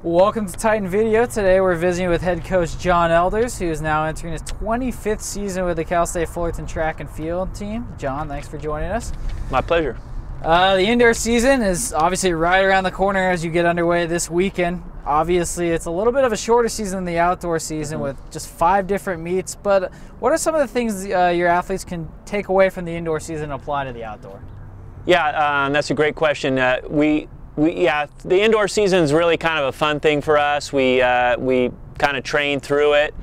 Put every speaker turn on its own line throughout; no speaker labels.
Welcome to Titan Video. Today we're visiting with head coach John Elders, who is now entering his 25th season with the Cal State Fullerton track and field team. John, thanks for joining us.
My pleasure.
The indoor season is obviously right around the corner as you get underway this weekend. Obviously, it's a little bit of a shorter season than the outdoor season with just 5 different meets, but what are some of the things your athletes can take away from the indoor season and apply to the outdoor?
Yeah, that's a great question. Yeah, the indoor season is really kind of a fun thing for us. We kind of train through it,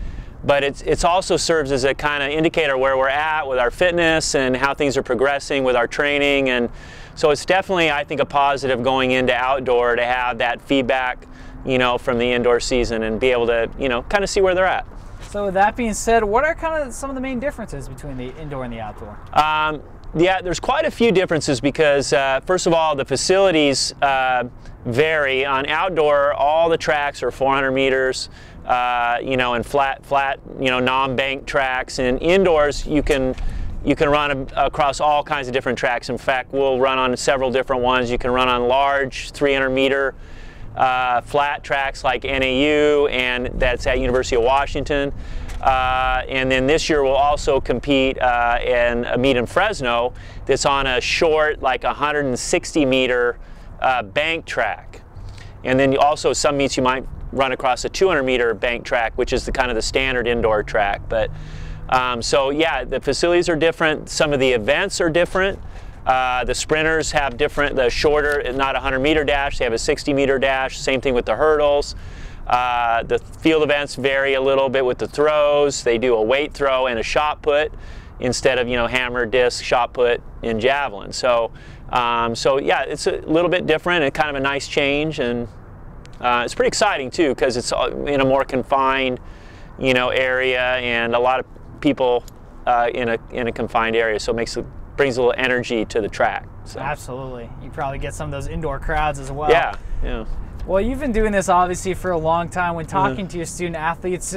but it's also serves as a kind of indicator where we're at with our fitness and how things are progressing with our training. And so it's definitely, I think, a positive going into outdoor to have that feedback, from the indoor season and be able to, kind of see where they're at.
So with that being said, what are kind of some of the main differences between the indoor and the outdoor?
Yeah, there's quite a few differences because, first of all, the facilities vary. On outdoor, all the tracks are 400 meters, and flat, non-bank tracks. And indoors, you can run across all kinds of different tracks. In fact, we'll run on several different ones. You can run on large 300-meter flat tracks like NAU, and that's at University of Washington. And then this year we'll also compete in a meet in Fresno that's on a short, like 160-meter bank track. And then also some meets you might run across a 200-meter bank track, which is the kind of the standard indoor track. But so yeah, the facilities are different. Some of the events are different. The sprinters have different, the shorter, not a 100-meter dash, they have a 60-meter dash. Same thing with the hurdles. The field events vary a little bit with the throws. They do a weight throw and a shot put instead of, hammer, disc, shot put, and javelin. So, yeah, it's a little bit different and kind of a nice change, and it's pretty exciting too because it's in a more confined, area, and a lot of people in a confined area. So it brings a little energy to the track. So.
Absolutely. You probably get some of those indoor crowds as well.
Yeah, yeah.
Well, you've been doing this obviously for a long time. When talking to your student athletes,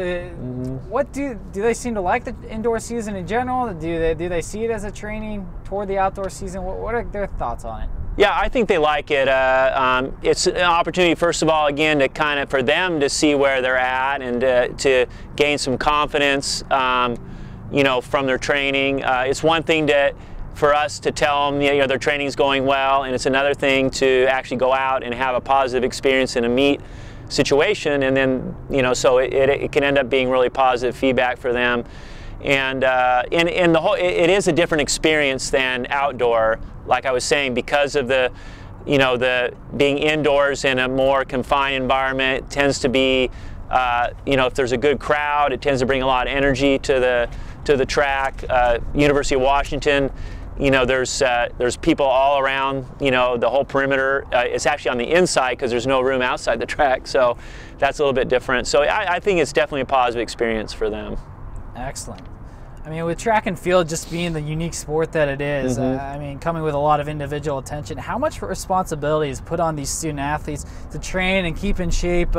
what do they seem to like the indoor season in general? Do they see it as a training toward the outdoor season? What are their thoughts on it?
Yeah, I think they like it. It's an opportunity, first of all, again, to kind of for them to see where they're at and to gain some confidence, from their training. It's one thing for us to tell them their training's going well, and it's another thing to actually go out and have a positive experience in a meet situation, and then so it can end up being really positive feedback for them, and the whole it is a different experience than outdoor, like I was saying, because of the being indoors in a more confined environment. It tends to be if there's a good crowd, it tends to bring a lot of energy to the track. University of Washington, there's people all around, the whole perimeter. It's actually on the inside because there's no room outside the track, so that's a little bit different. So I think it's definitely a positive experience for them.
Excellent. I mean, with track and field just being the unique sport that it is, coming with a lot of individual attention, how much responsibility is put on these student athletes to train and keep in shape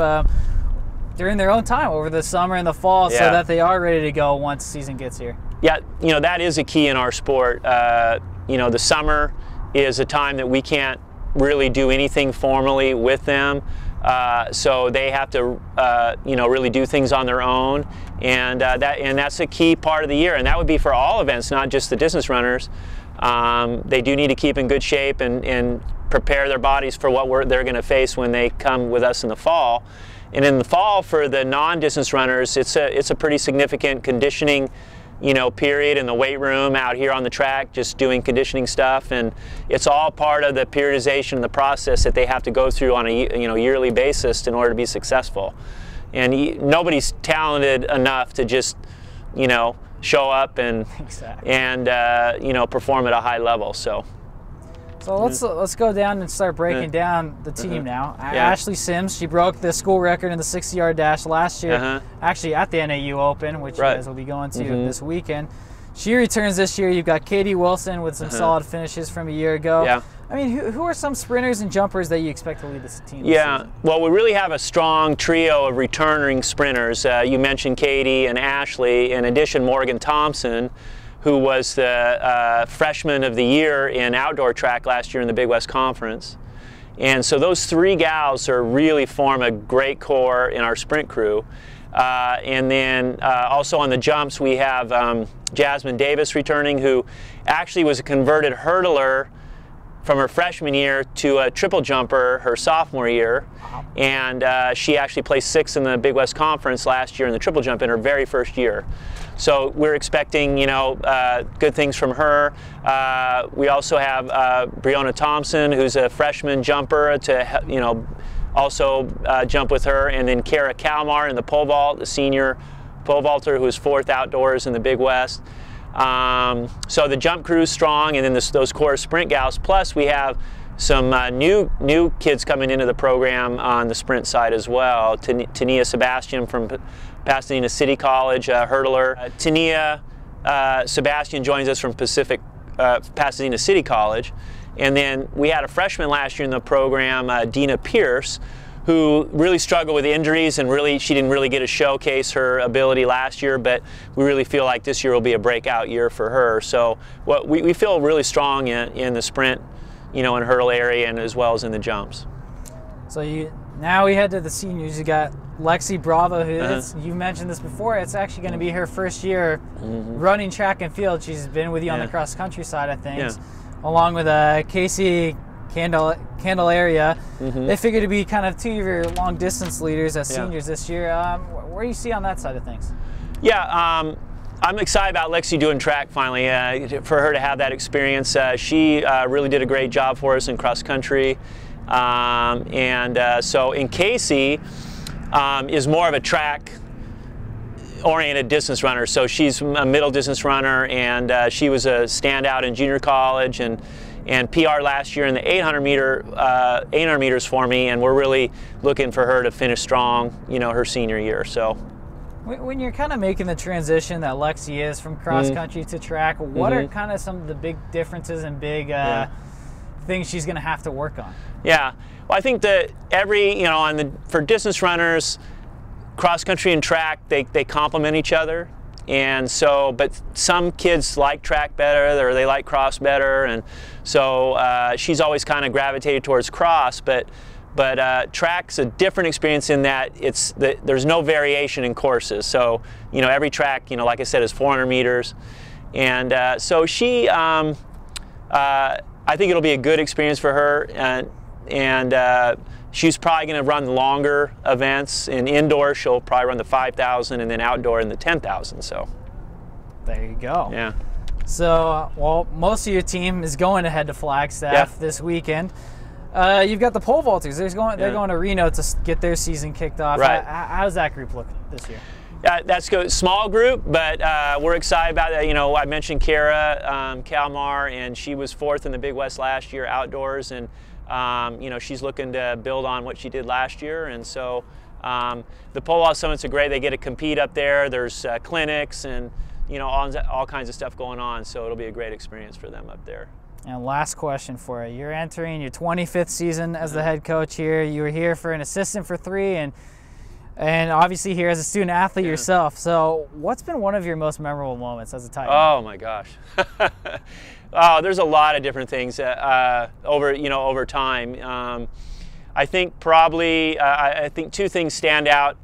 during their own time over the summer and the fall, so that they are ready to go once season gets here? Yeah,
that is a key in our sport. The summer is a time that we can't really do anything formally with them, so they have to, really do things on their own, and that's a key part of the year, and that would be for all events, not just the distance runners. They do need to keep in good shape and prepare their bodies for what they're going to face when they come with us in the fall. And in the fall, for the non-distance runners, it's a pretty significant conditioning, period in the weight room out here on the track, just doing conditioning stuff, and it's all part of the periodization and the process that they have to go through on a yearly basis in order to be successful. And nobody's talented enough to just show up and perform at a high level. So
let's go down and start breaking down the team now. Ashley Sims, she broke the school record in the 60-yard dash last year, actually at the NAU Open, which you guys will be going to this weekend. She returns this year. You've got Katie Wilson with some solid finishes from a year ago.
Yeah.
I mean, who are some sprinters and jumpers that you expect to lead this team this season?
Well, we really have a strong trio of returning sprinters. You mentioned Katie and Ashley. In addition, Morgan Thompson, who was the freshman of the year in outdoor track last year in the Big West Conference. And so those 3 gals really form a great core in our sprint crew. And then also on the jumps, we have Jasmine Davis returning, who actually was a converted hurdler from her freshman year to a triple jumper her sophomore year. And she actually placed 6th in the Big West Conference last year in the triple jump in her very first year. So we're expecting, good things from her. We also have Breonna Thompson, who's a freshman jumper, to also jump with her, and then Kara Kalmar in the pole vault, the senior pole vaulter who is 4th outdoors in the Big West. So the jump crew is strong, and then those core sprint gals. Plus we have some new kids coming into the program on the sprint side as well. Tania Sebastian from Pasadena City College, hurdler. Tania Sebastian joins us from Pasadena City College. And then we had a freshman last year in the program, Dina Pierce, who really struggled with injuries, and she didn't really get to showcase her ability last year, but we really feel like this year will be a breakout year for her. So we feel really strong in the sprint, and hurdle area, and as well as in the jumps.
So now we head to the seniors. You got Lexi Bravo, who you mentioned this before. It's actually going to be her first year running track and field. She's been with you on the cross country side of things. Along with Casey Candelaria. They figure to be kind of 2 of your long distance leaders as seniors this year. Where do you see on that side of things?
Yeah, I'm excited about Lexi doing track finally. For her to have that experience, she really did a great job for us in cross country. So in Casey is more of a track oriented distance runner. So she's a middle distance runner, and she was a standout in junior college and PR last year in the 800 meters for me, and we're really looking for her to finish strong, her senior year. So
when you're kind of making the transition that Lexi is from cross country to track, what are kind of some of the big differences and big things she's going to have to work on?
Yeah, well, I think that for distance runners, cross country and track, they complement each other. And so, but some kids like track better, or they like cross better, and so she's always kind of gravitated towards cross. But track's a different experience in that there's no variation in courses. So every track, like I said, is 400 meters, and so she, I think it'll be a good experience for her, and she's probably going to run longer events. In indoor, she'll probably run the 5,000, and then outdoor in the 10,000. So
there you go.
Yeah.
So, well, most of your team is going to head to Flagstaff this weekend. You've got the pole vaulters. They're going to Reno to get their season kicked off.
Right.
How does that group look this year?
That's a small group, but we're excited about that. I mentioned Kara Kalmar, and she was 4th in the Big West last year outdoors, and she's looking to build on what she did last year. And so the pole vault summits are great. They get to compete up there. There's clinics and all kinds of stuff going on. So it'll be a great experience for them up there.
And last question for you. You're entering your 25th season as the head coach here. You were here for an assistant for 3, and obviously here as a student athlete yourself. So what's been one of your most memorable moments as a tight end?
Oh my gosh. Oh, there's a lot of different things over time. I think probably I think 2 things stand out,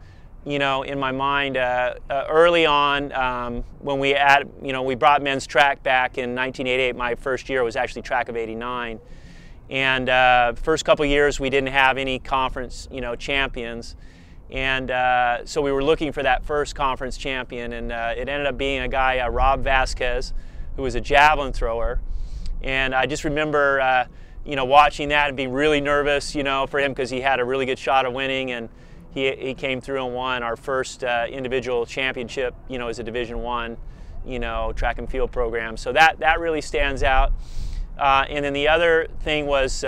in my mind. Early on, when we brought men's track back in 1988. My first year was actually track of '89, and first couple years we didn't have any conference champions, and so we were looking for that first conference champion, and it ended up being a guy, Rob Vasquez, who was a javelin thrower. And I just remember watching that and being really nervous for him, because he had a really good shot of winning, and he came through and won our first individual championship as a Division I track and field program. So that really stands out. And then the other thing was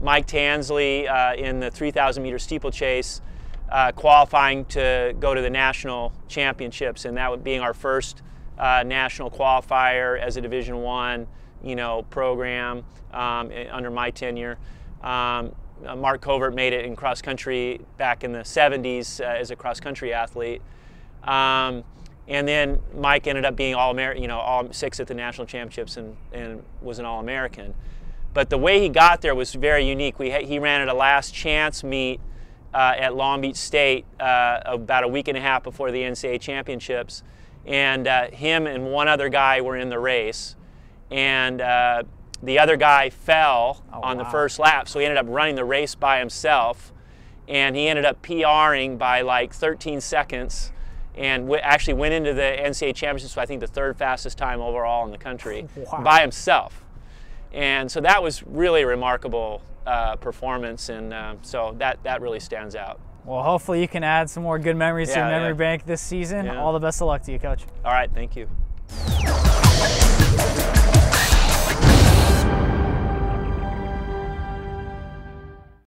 Mike Tansley in the 3,000 meter steeplechase, qualifying to go to the national championships, and that being our first national qualifier as a Division I program under my tenure. Mark Covert made it in cross country back in the 70s as a cross country athlete. And then Mike ended up being All-American, all 6 at the national championships, and was an All-American. But the way he got there was very unique. He ran at a last chance meet at Long Beach State about a week and a half before the NCAA championships. And him and one other guy were in the race. And the other guy fell on the first lap, so he ended up running the race by himself. And he ended up PRing by like 13 seconds and actually went into the NCAA championships, I think the 3rd fastest time overall in the country by himself. And so that was really a remarkable performance, and so that really stands out.
Well, hopefully you can add some more good memories to your memory bank this season. All the best of luck to you, Coach.
All right, thank you.